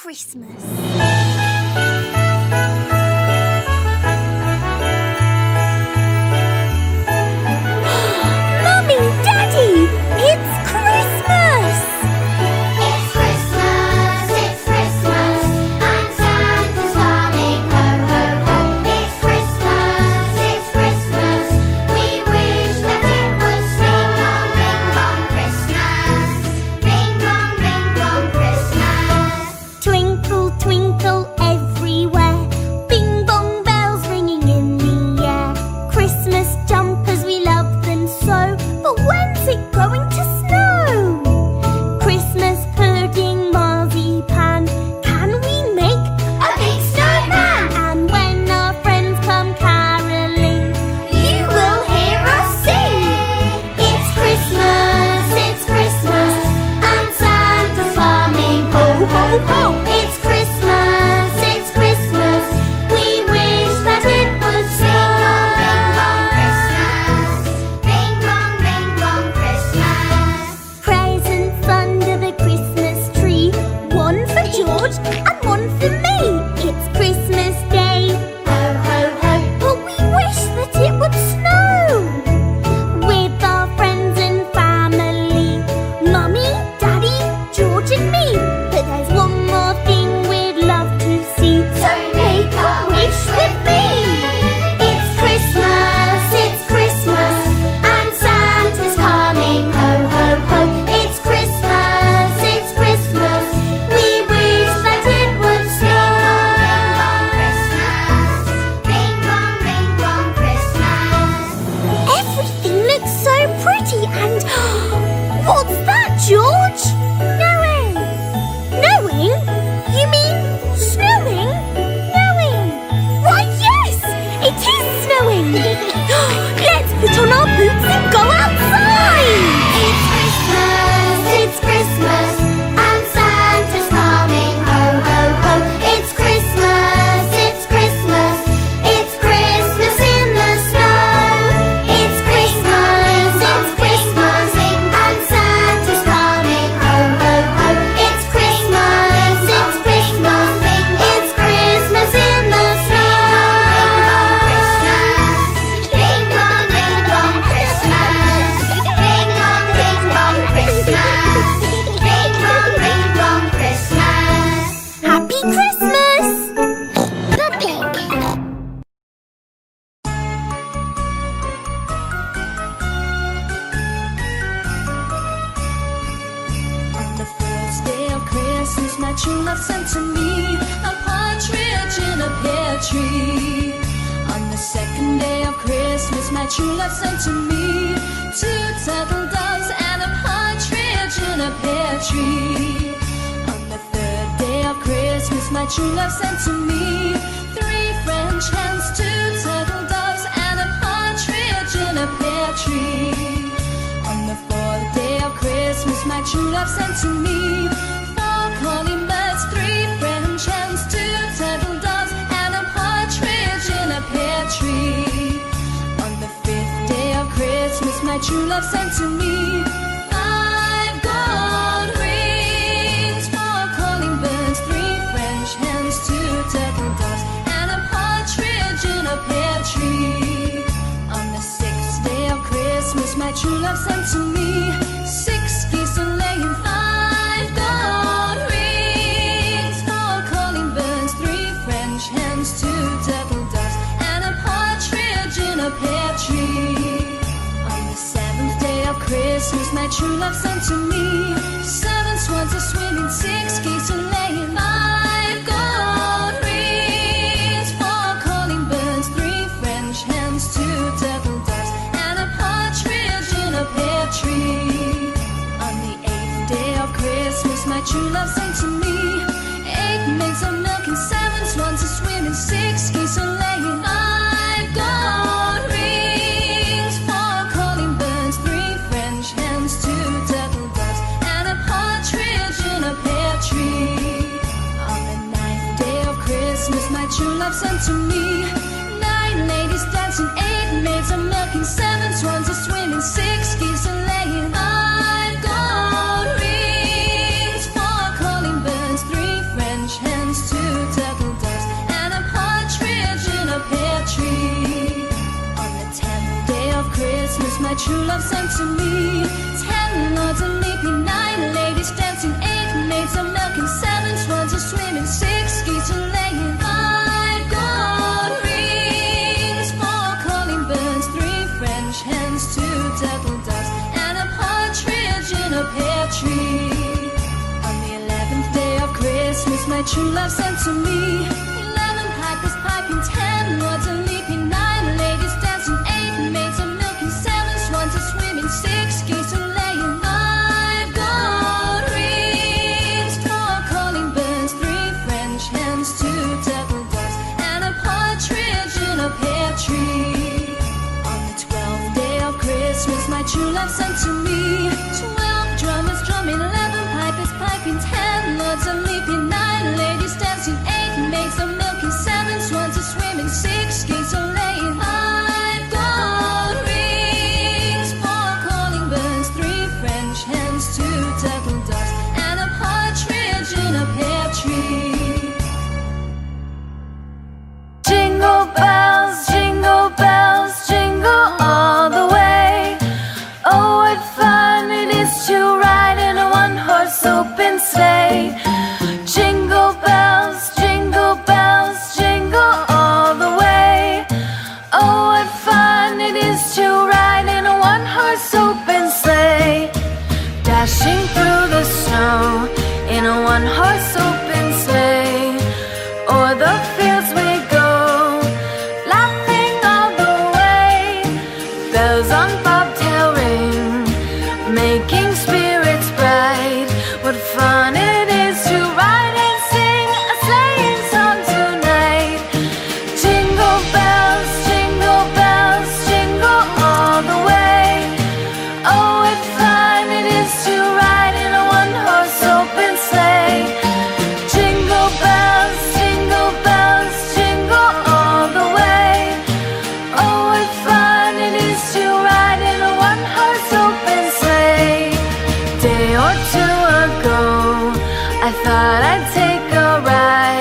Christmas. Mummy, Daddy, it's Christmas! It's Christmas, and Santa's coming, ho, ho, ho. It's Christmas, we wish that it was snow. Ring bong, Christmas. Twinkle, twinkle everywhere. Bing bong bells ringing in the air. Christmas jumpers, we love them so. But when's it going to snow? Christmas pudding, marzipan. Can we make A big snowman. And when our friends come caroling, You will hear us sing. It's Christmas, and Santa's coming, ho, ho, ho. It's Christmas, we wish that it would snow. Ring bong, Christmas. presents under the Christmas tree. One for George and one for me. It's Christmas Day, Ho, ho, ho. but we wish that it would snow. With our friends and family, Mummy, Daddy, George and me. But there's one more thing we'd love to see. So make a wish with me. It's Christmas, and Santa's coming, ho, ho, ho. It's Christmas, we wish that it would snow. Ring bong, Christmas. Everything looks so pretty and... What's that, George? Knowing. Knowing? You mean snowing? Knowing. Why, yes! It is snowing! Let's put on our boots and go outside! It's Christmas, and Santa's coming, ho, ho, ho. It's Christmas, it's Christmas in the snow. It's Christmas, and Santa's coming, ho, ho, ho. It's Christmas, it's Christmas in the snow. Ring bong, Christmas. Ring bong, Christmas. Ring bong, Christmas. Happy Christmas! The pig. On the first day of Christmas, my true love sent to me a partridge in a pear tree. On the second day of Christmas, my true love sent to me 2 turtle doves and a partridge in a pear tree. On the third day of Christmas, my true love sent to me 3 French hens, 2 turtle doves and a partridge in a pear tree. On the fourth day of Christmas, my true love sent to me 4 calling birds, 3 French hens, 2 turtle doves, and a partridge in a pear tree. On the fifth day of Christmas, my true love sent to me 5 gold rings, 4 calling birds, 3 French hens, 2 turtle doves, and a partridge in a pear tree. On the sixth day of Christmas, my true love sent to me 6 geese a laying, 5 gold rings, 4 calling birds, 3 French hens, 2 turtle doves, and a partridge in a pear tree. On the seventh day of Christmas, my true love sent to me 7 swans a swimming, 6 geese a laying, 5 gold rings, 4 calling birds, 3 French hens, 2 turtle doves, and a partridge in a pear tree. On the eighth day of Christmas, my true love sent to me 8 maids a milking, 7 swans a swimming, 6 geese a laying, 5 gold rings, 4 calling birds, 3 French hens, 2 turtle doves, and a partridge in a pear tree. On the ninth day of Christmas, my true love sent to me 9 ladies dancing, 8 maids a milking, 7 swans a swimming, 6 geese a laying, 5 gold rings, 4 calling birds, 3 French love sent to me. 10 lords a leaping, 9 ladies dancing, 8 maids of milk, and 7 swans a swimming, 6 geese a laying, 5 gold rings, 4 calling birds, 3 French hens, 2 turtle doves, and a partridge in a pear tree. On the 11th day of Christmas, my true love sent to me. 11 pipers piping, 10 lords a leaping, 9 ladies dancing, 8 maids of milk, and 7 swans a swimming, 6 geese a laying, 5 gold rings, 4 calling birds, 3 French hens, 2 turtle doves, and a partridge in a pear tree. On the 12th day of Christmas, my true love sent to me. 12 drummers drumming, 11 pipers piping, 10 lords a leaping, 9 ladies dancing, 8 maids of milk, and 7 swans a swimming, 6 geese a laying, 5 gold rings, 4 calling birds, 3 French hens, 2 turtle doves, and a partridge in a pear tree. Jingle bells, jingle all the way. Oh, what fun it is to ride in a one-horse open sleigh. Jingle bells, jingle all the way. Oh, what fun it is to ride in a one-horse open sleigh. Dashing through the snow in a one-horse open sleigh. O'er the fields we go, laughing all the way. Bells on bobtail ring, making spirits bright. What fun it is to ride and sing a sleighing song tonight. Jingle bells, jingle all the way. Oh, what fun it is to ride in a one-horse open sleigh. Jingle bells, jingle all the way. Oh, what fun it is to ride in a one-horse open sleigh. Day or two ago, I thought I'd take a ride.